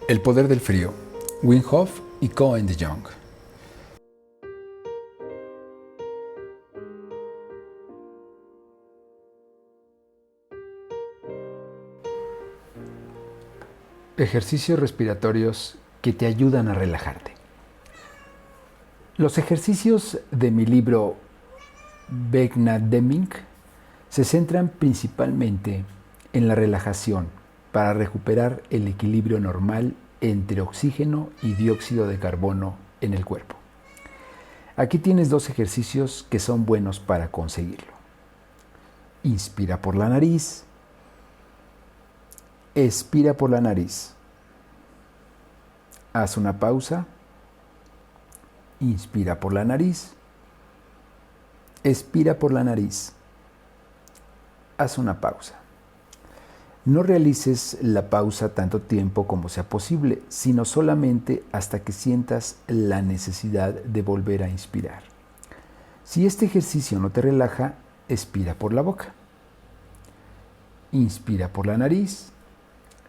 El poder del frío, Wim Hof y Coen de Jong. Ejercicios respiratorios que te ayudan a relajarte. Los ejercicios de mi libro Begnademing se centran principalmente en la relajación para recuperar el equilibrio normal entre oxígeno y dióxido de carbono en el cuerpo. Aquí tienes dos ejercicios que son buenos para conseguirlo. Inspira por la nariz. Expira por la nariz. Haz una pausa. Inspira por la nariz. Expira por la nariz. Haz una pausa. No realices la pausa tanto tiempo como sea posible, sino solamente hasta que sientas la necesidad de volver a inspirar. Si este ejercicio no te relaja, expira por la boca. Inspira por la nariz.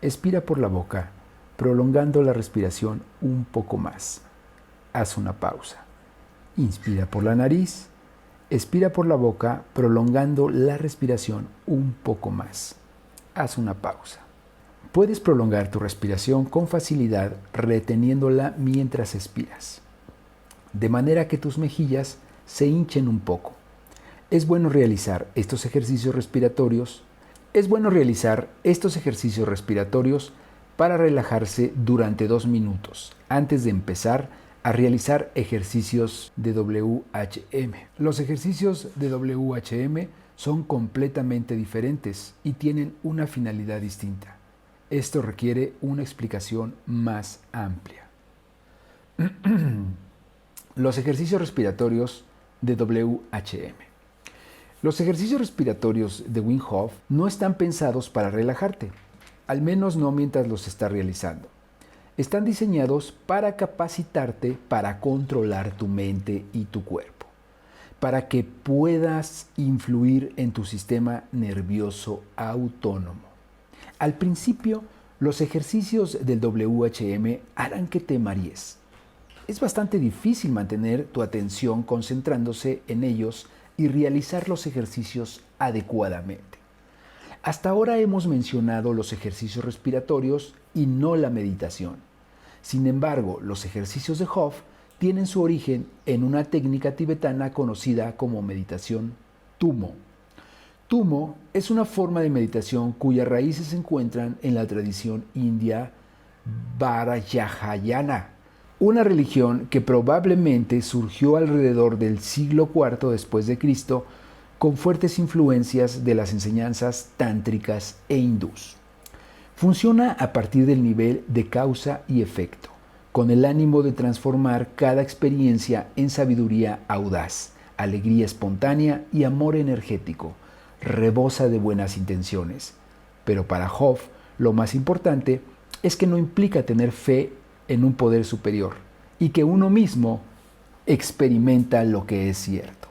Expira por la boca, prolongando la respiración un poco más. Haz una pausa. Inspira por la nariz. Expira por la boca, prolongando la respiración un poco más. Haz una pausa. Puedes prolongar tu respiración con facilidad reteniéndola mientras expiras, de manera que tus mejillas se hinchen un poco. Es bueno realizar estos ejercicios respiratorios para relajarse durante 2 minutos antes de empezar a realizar ejercicios de WHM. Los ejercicios de WHM son completamente diferentes y tienen una finalidad distinta. Esto requiere una explicación más amplia. Los ejercicios respiratorios de WHM. Los ejercicios respiratorios de Wim Hof no están pensados para relajarte, al menos no mientras los estás realizando. Están diseñados para capacitarte para controlar tu mente y tu cuerpo, para que puedas influir en tu sistema nervioso autónomo. Al principio, los ejercicios del WHM harán que te marees. Es bastante difícil mantener tu atención concentrándose en ellos y realizar los ejercicios adecuadamente. Hasta ahora hemos mencionado los ejercicios respiratorios y no la meditación. Sin embargo, los ejercicios de Hof tienen su origen en una técnica tibetana conocida como meditación Tummo. Tummo es una forma de meditación cuyas raíces se encuentran en la tradición india Vajrayana, una religión que probablemente surgió alrededor del siglo IV después de Cristo con fuertes influencias de las enseñanzas tántricas e hindús. Funciona a partir del nivel de causa y efecto, con el ánimo de transformar cada experiencia en sabiduría audaz, alegría espontánea y amor energético. Rebosa de buenas intenciones. Pero para Hof, lo más importante es que no implica tener fe en un poder superior y que uno mismo experimenta lo que es cierto.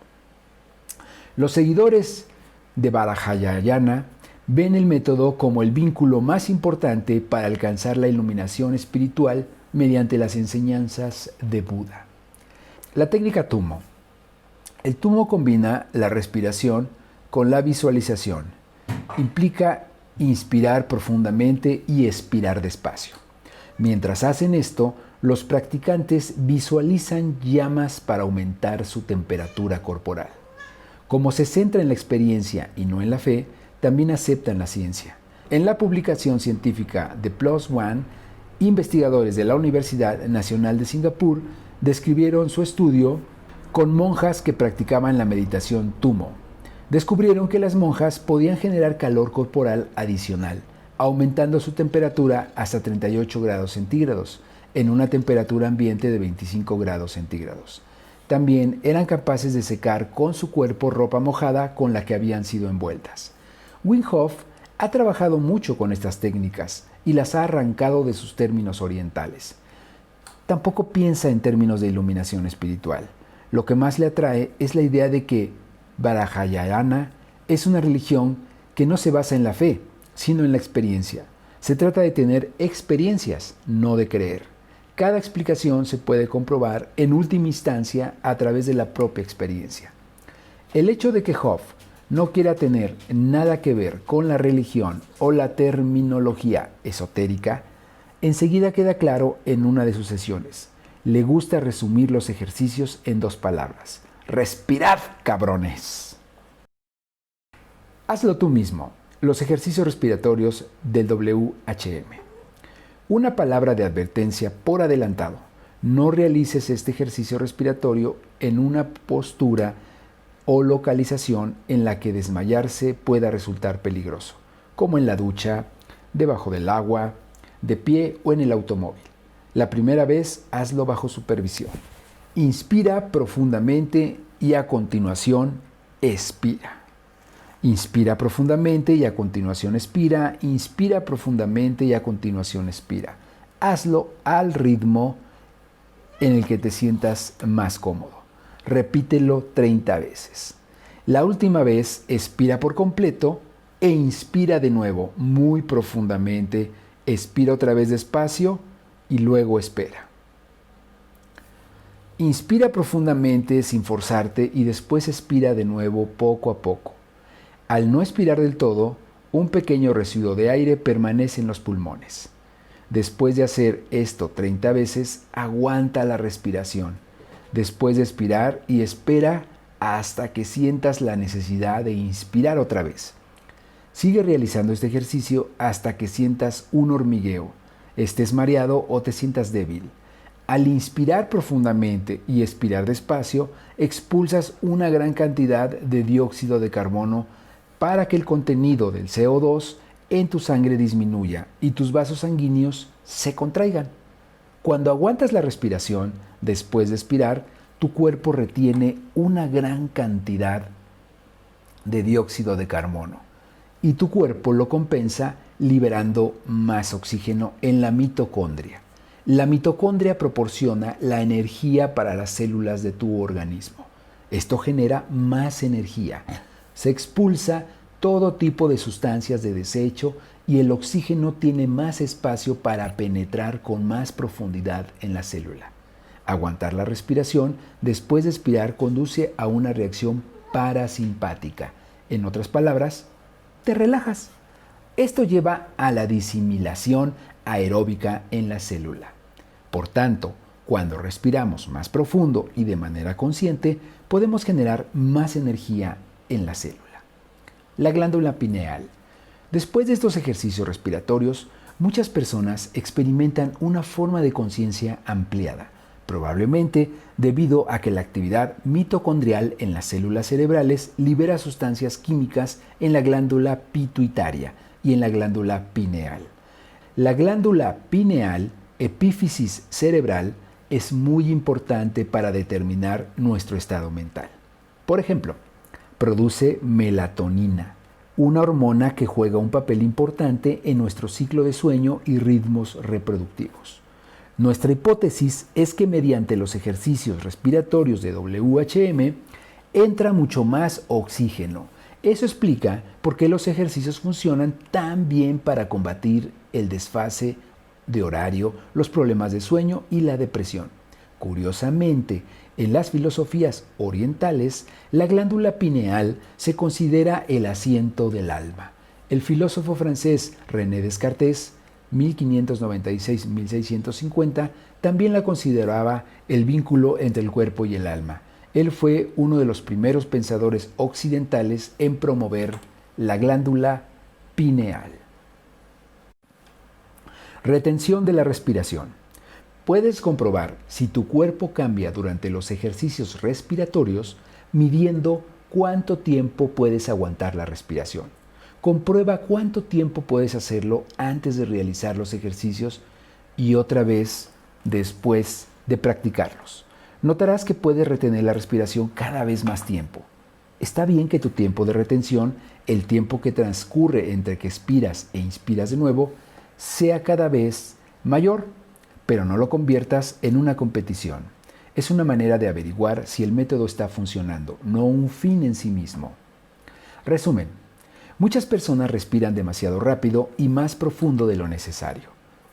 Los seguidores de Vajrayana ven el método como el vínculo más importante para alcanzar la iluminación espiritual mediante las enseñanzas de Buda. La técnica Tummo. El Tummo combina la respiración con la visualización. Implica inspirar profundamente y expirar despacio. Mientras hacen esto, los practicantes visualizan llamas para aumentar su temperatura corporal. Como se centra en la experiencia y no en la fe, también aceptan la ciencia. En la publicación científica de PLOS ONE, investigadores de la Universidad Nacional de Singapur describieron su estudio con monjas que practicaban la meditación Tummo. Descubrieron que las monjas podían generar calor corporal adicional, aumentando su temperatura hasta 38 grados centígrados, en una temperatura ambiente de 25 grados centígrados. También eran capaces de secar con su cuerpo ropa mojada con la que habían sido envueltas. Wim Hof ha trabajado mucho con estas técnicas y las ha arrancado de sus términos orientales. Tampoco piensa en términos de iluminación espiritual. Lo que más le atrae es la idea de que Vajrayana es una religión que no se basa en la fe, sino en la experiencia. Se trata de tener experiencias, no de creer. Cada explicación se puede comprobar en última instancia a través de la propia experiencia. El hecho de que Hoff no quiera tener nada que ver con la religión o la terminología esotérica, enseguida queda claro en una de sus sesiones. Le gusta resumir los ejercicios en 2 palabras. ¡Respirad, cabrones! Hazlo tú mismo. Los ejercicios respiratorios del WHM. Una palabra de advertencia por adelantado. No realices este ejercicio respiratorio en una postura o localización en la que desmayarse pueda resultar peligroso, como en la ducha, debajo del agua, de pie o en el automóvil. La primera vez hazlo bajo supervisión. Inspira profundamente y a continuación expira. Inspira profundamente y a continuación expira. Inspira profundamente y a continuación expira. Hazlo al ritmo en el que te sientas más cómodo. Repítelo 30 veces. La última vez expira por completo e inspira de nuevo muy profundamente. Expira otra vez despacio y luego espera. Inspira profundamente sin forzarte y después expira de nuevo poco a poco. Al no expirar del todo, un pequeño residuo de aire permanece en los pulmones. Después de hacer esto 30 veces, aguanta la respiración. Después de expirar y espera hasta que sientas la necesidad de inspirar otra vez. Sigue realizando este ejercicio hasta que sientas un hormigueo, estés mareado o te sientas débil. Al inspirar profundamente y expirar despacio, expulsas una gran cantidad de dióxido de carbono para que el contenido del CO2 en tu sangre disminuya y tus vasos sanguíneos se contraigan. Cuando aguantas la respiración, después de expirar, tu cuerpo retiene una gran cantidad de dióxido de carbono y tu cuerpo lo compensa liberando más oxígeno en la mitocondria. La mitocondria proporciona la energía para las células de tu organismo. Esto genera más energía. Se expulsa todo tipo de sustancias de desecho y el oxígeno tiene más espacio para penetrar con más profundidad en la célula. Aguantar la respiración después de expirar conduce a una reacción parasimpática. En otras palabras, te relajas. Esto lleva a la disimilación aeróbica en la célula. Por tanto, cuando respiramos más profundo y de manera consciente, podemos generar más energía en la célula. La glándula pineal. Después de estos ejercicios respiratorios, muchas personas experimentan una forma de conciencia ampliada, probablemente debido a que la actividad mitocondrial en las células cerebrales libera sustancias químicas en la glándula pituitaria y en la glándula pineal. La glándula pineal, epífisis cerebral, es muy importante para determinar nuestro estado mental. Por ejemplo, produce melatonina, una hormona que juega un papel importante en nuestro ciclo de sueño y ritmos reproductivos. Nuestra hipótesis es que mediante los ejercicios respiratorios de WHM entra mucho más oxígeno. Eso explica por qué los ejercicios funcionan tan bien para combatir el desfase de horario, los problemas de sueño y la depresión. Curiosamente, en las filosofías orientales, la glándula pineal se considera el asiento del alma. El filósofo francés René Descartes, 1596-1650, también la consideraba el vínculo entre el cuerpo y el alma. Él fue uno de los primeros pensadores occidentales en promover la glándula pineal. Retención de la respiración. Puedes comprobar si tu cuerpo cambia durante los ejercicios respiratorios midiendo cuánto tiempo puedes aguantar la respiración. Comprueba cuánto tiempo puedes hacerlo antes de realizar los ejercicios y otra vez después de practicarlos. Notarás que puedes retener la respiración cada vez más tiempo. Está bien que tu tiempo de retención, el tiempo que transcurre entre que expiras e inspiras de nuevo, sea cada vez mayor, pero no lo conviertas en una competición. Es una manera de averiguar si el método está funcionando, no un fin en sí mismo. Resumen. Muchas personas respiran demasiado rápido y más profundo de lo necesario.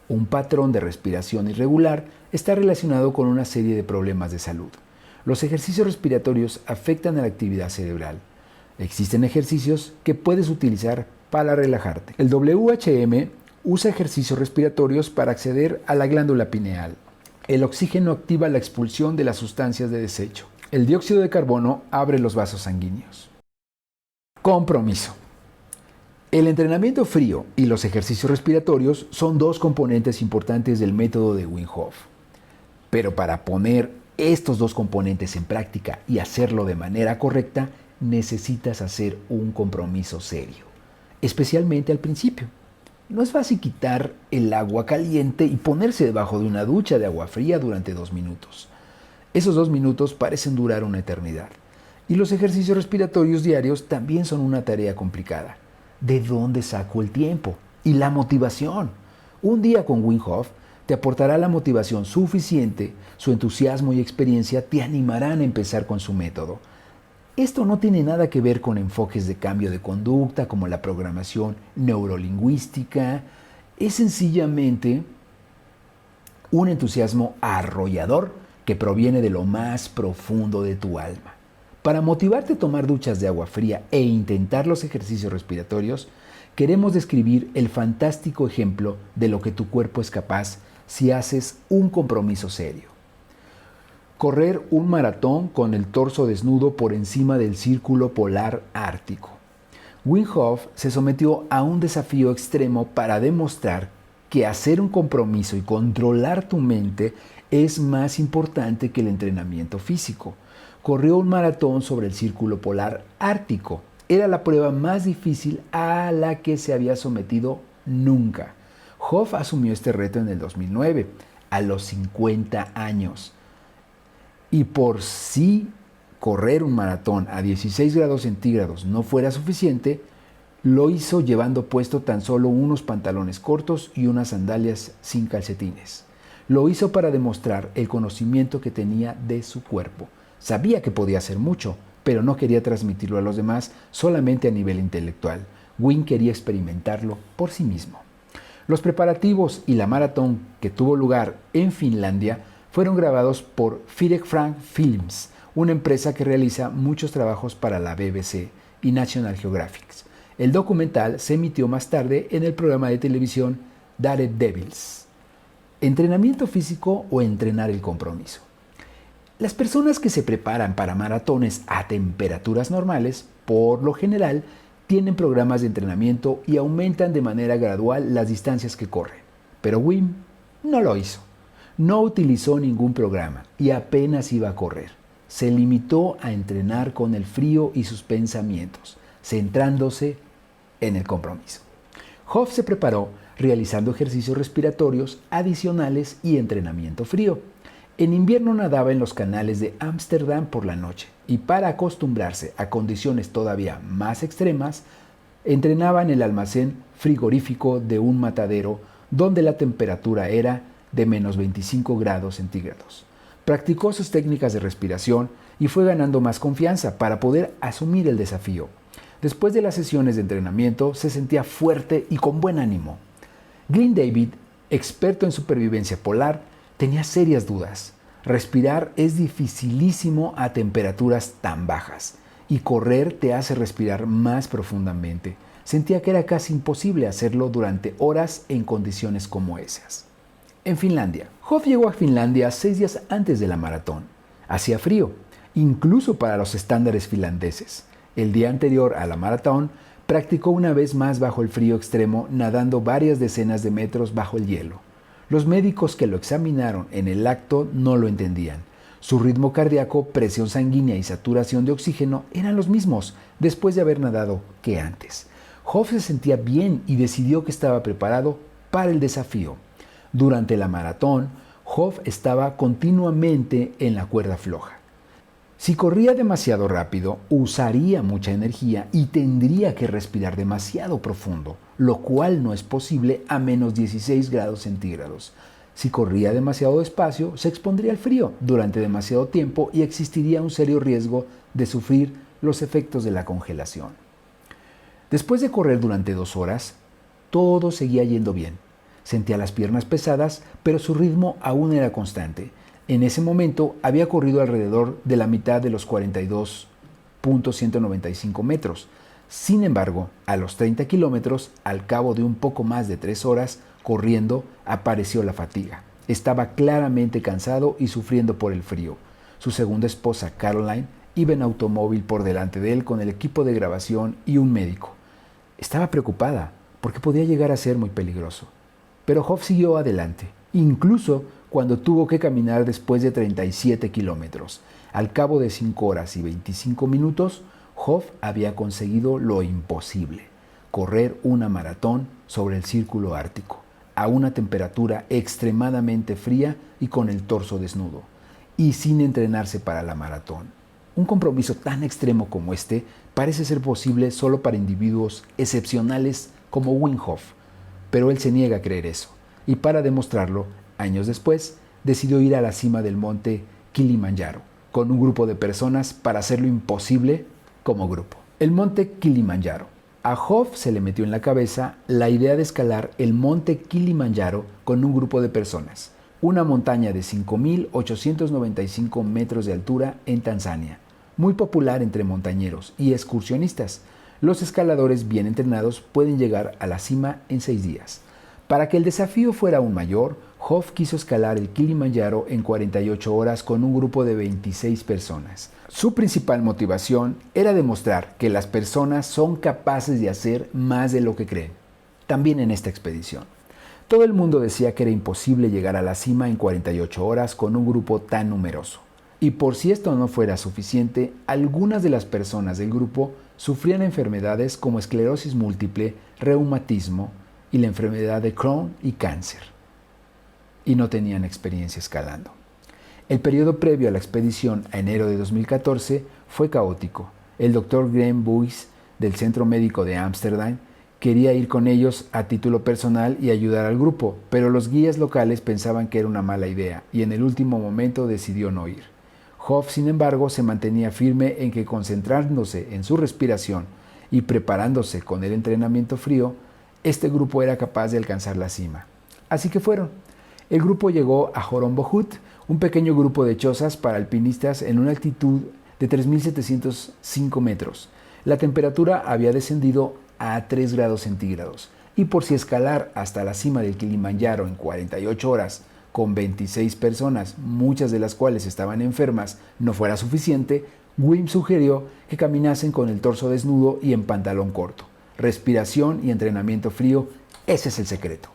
Un patrón de respiración irregular está relacionado con una serie de problemas de salud. Los ejercicios respiratorios afectan a la actividad cerebral. Existen ejercicios que puedes utilizar para relajarte. El WHM usa ejercicios respiratorios para acceder a la glándula pineal. El oxígeno activa la expulsión de las sustancias de desecho. El dióxido de carbono abre los vasos sanguíneos. Compromiso. El entrenamiento frío y los ejercicios respiratorios son dos componentes importantes del método de Wim Hof. Pero para poner estos dos componentes en práctica y hacerlo de manera correcta, necesitas hacer un compromiso serio, especialmente al principio. No es fácil quitar el agua caliente y ponerse debajo de una ducha de agua fría durante 2 minutos. Esos 2 minutos parecen durar una eternidad. Y los ejercicios respiratorios diarios también son una tarea complicada. ¿De dónde saco el tiempo? Y la motivación. Un día con Wim Hof te aportará la motivación suficiente, su entusiasmo y experiencia te animarán a empezar con su método. Esto no tiene nada que ver con enfoques de cambio de conducta como la programación neurolingüística. Es sencillamente un entusiasmo arrollador que proviene de lo más profundo de tu alma. Para motivarte a tomar duchas de agua fría e intentar los ejercicios respiratorios, queremos describir el fantástico ejemplo de lo que tu cuerpo es capaz si haces un compromiso serio. Correr un maratón con el torso desnudo por encima del círculo polar ártico. Wim Hof se sometió a un desafío extremo para demostrar que hacer un compromiso y controlar tu mente es más importante que el entrenamiento físico. Corrió un maratón sobre el círculo polar ártico. Era la prueba más difícil a la que se había sometido nunca. Hof asumió este reto en el 2009, a los 50 años. Y por si correr un maratón a 16 grados centígrados no fuera suficiente, lo hizo llevando puesto tan solo unos pantalones cortos y unas sandalias sin calcetines. Lo hizo para demostrar el conocimiento que tenía de su cuerpo. Sabía que podía hacer mucho, pero no quería transmitirlo a los demás solamente a nivel intelectual. Wim quería experimentarlo por sí mismo. Los preparativos y la maratón que tuvo lugar en Finlandia fueron grabados por Frederik Frank Films, una empresa que realiza muchos trabajos para la BBC y National Geographic. El documental se emitió más tarde en el programa de televisión Daredevils. ¿Entrenamiento físico o entrenar el compromiso? Las personas que se preparan para maratones a temperaturas normales, por lo general, tienen programas de entrenamiento y aumentan de manera gradual las distancias que corren. Pero Wim no lo hizo. No utilizó ningún programa y apenas iba a correr. Se limitó a entrenar con el frío y sus pensamientos, centrándose en el compromiso. Hof se preparó realizando ejercicios respiratorios adicionales y entrenamiento frío. En invierno nadaba en los canales de Ámsterdam por la noche y para acostumbrarse a condiciones todavía más extremas, entrenaba en el almacén frigorífico de un matadero donde la temperatura era de menos 25 grados centígrados. Practicó sus técnicas de respiración y fue ganando más confianza para poder asumir el desafío. Después de las sesiones de entrenamiento se sentía fuerte y con buen ánimo. Glenn David, experto en supervivencia polar, tenía serias dudas. Respirar es dificilísimo a temperaturas tan bajas y correr te hace respirar más profundamente. Sentía que era casi imposible hacerlo durante horas en condiciones como esas. En Finlandia. Hof llegó a Finlandia 6 días antes de la maratón. Hacía frío, incluso para los estándares finlandeses. El día anterior a la maratón, practicó una vez más bajo el frío extremo, nadando varias decenas de metros bajo el hielo. Los médicos que lo examinaron en el acto no lo entendían. Su ritmo cardíaco, presión sanguínea y saturación de oxígeno eran los mismos después de haber nadado que antes. Hof se sentía bien y decidió que estaba preparado para el desafío. Durante la maratón, Hof estaba continuamente en la cuerda floja. Si corría demasiado rápido, usaría mucha energía y tendría que respirar demasiado profundo, lo cual no es posible a menos 16 grados centígrados. Si corría demasiado despacio, se expondría al frío durante demasiado tiempo y existiría un serio riesgo de sufrir los efectos de la congelación. Después de correr durante 2 horas, todo seguía yendo bien. Sentía las piernas pesadas, pero su ritmo aún era constante. En ese momento había corrido alrededor de la mitad de los 42.195 metros. Sin embargo, a los 30 kilómetros, al cabo de un poco más de 3 horas corriendo, apareció la fatiga. Estaba claramente cansado y sufriendo por el frío. Su segunda esposa, Caroline, iba en automóvil por delante de él con el equipo de grabación y un médico. Estaba preocupada porque podía llegar a ser muy peligroso. Pero Hoff siguió adelante, incluso cuando tuvo que caminar después de 37 kilómetros. Al cabo de 5 horas y 25 minutos, Hoff había conseguido lo imposible: correr una maratón sobre el círculo ártico, a una temperatura extremadamente fría y con el torso desnudo, y sin entrenarse para la maratón. Un compromiso tan extremo como este parece ser posible solo para individuos excepcionales como Wim Hof, pero él se niega a creer eso, y para demostrarlo, años después, decidió ir a la cima del monte Kilimanjaro, con un grupo de personas para hacer lo imposible como grupo. El monte Kilimanjaro. A Hoff se le metió en la cabeza la idea de escalar el monte Kilimanjaro con un grupo de personas, una montaña de 5.895 metros de altura en Tanzania, muy popular entre montañeros y excursionistas. Los escaladores bien entrenados pueden llegar a la cima en 6 días. Para que el desafío fuera aún mayor, Hoff quiso escalar el Kilimanjaro en 48 horas con un grupo de 26 personas. Su principal motivación era demostrar que las personas son capaces de hacer más de lo que creen. También en esta expedición, todo el mundo decía que era imposible llegar a la cima en 48 horas con un grupo tan numeroso. Y por si esto no fuera suficiente, algunas de las personas del grupo sufrían enfermedades como esclerosis múltiple, reumatismo y la enfermedad de Crohn y cáncer, y no tenían experiencia escalando. El periodo previo a la expedición a enero de 2014 fue caótico. El Dr. Graham Buys del Centro Médico de Ámsterdam quería ir con ellos a título personal y ayudar al grupo, pero los guías locales pensaban que era una mala idea y en el último momento decidió no ir. Hoff, sin embargo, se mantenía firme en que concentrándose en su respiración y preparándose con el entrenamiento frío, este grupo era capaz de alcanzar la cima. Así que fueron. El grupo llegó a Horombohut, un pequeño grupo de chozas para alpinistas en una altitud de 3.705 metros. La temperatura había descendido a 3 grados centígrados y por si escalar hasta la cima del Kilimanjaro en 48 horas con 26 personas, muchas de las cuales estaban enfermas, no fuera suficiente, Wim sugirió que caminasen con el torso desnudo y en pantalón corto. Respiración y entrenamiento frío, ese es el secreto.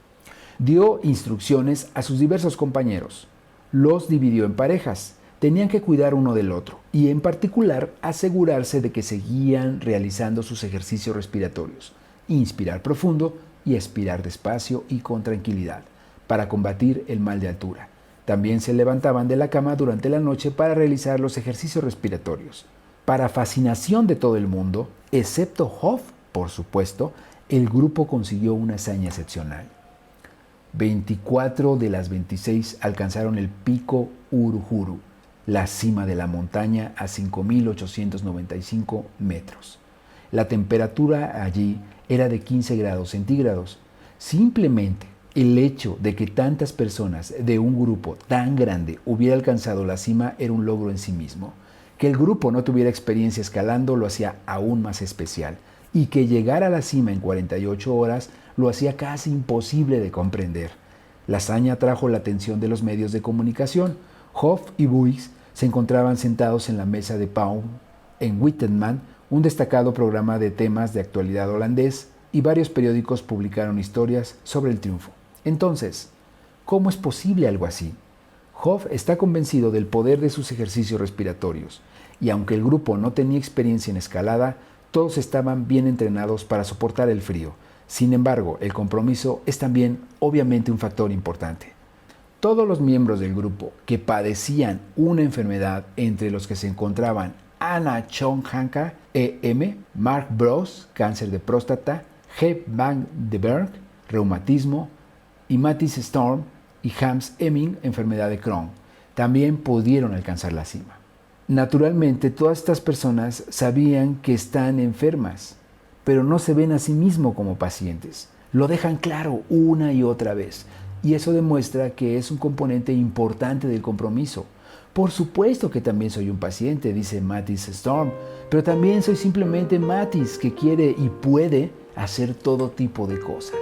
Dio instrucciones a sus diversos compañeros. Los dividió en parejas. Tenían que cuidar uno del otro y en particular asegurarse de que seguían realizando sus ejercicios respiratorios. Inspirar profundo y expirar despacio y con tranquilidad para combatir el mal de altura. También se levantaban de la cama durante la noche para realizar los ejercicios respiratorios. Para fascinación de todo el mundo, excepto Hoff, por supuesto, el grupo consiguió una hazaña excepcional. 24 de las 26 alcanzaron el pico Uhuru, la cima de la montaña a 5.895 metros. La temperatura allí era de 15 grados centígrados. Simplemente el hecho de que tantas personas de un grupo tan grande hubiera alcanzado la cima era un logro en sí mismo. Que el grupo no tuviera experiencia escalando lo hacía aún más especial. Y que llegar a la cima en 48 horas lo hacía casi imposible de comprender. La hazaña atrajo la atención de los medios de comunicación. Hoff y Buys se encontraban sentados en la mesa de Pauw en Witteman, un destacado programa de temas de actualidad holandés, y varios periódicos publicaron historias sobre el triunfo. Entonces, ¿cómo es posible algo así? Hoff está convencido del poder de sus ejercicios respiratorios, y aunque el grupo no tenía experiencia en escalada, todos estaban bien entrenados para soportar el frío. Sin embargo, el compromiso es también, obviamente, un factor importante. Todos los miembros del grupo que padecían una enfermedad, entre los que se encontraban Anna Chong-Hanka, EM, Mark Bros, cáncer de próstata, Gep van den Berg, reumatismo, y Matthijs Storm y Hans Emming, enfermedad de Crohn, también pudieron alcanzar la cima. Naturalmente, todas estas personas sabían que están enfermas, pero no se ven a sí mismos como pacientes. Lo dejan claro una y otra vez, y eso demuestra que es un componente importante del compromiso. Por supuesto que también soy un paciente, dice Mattis Storm, pero también soy simplemente Mattis que quiere y puede hacer todo tipo de cosas.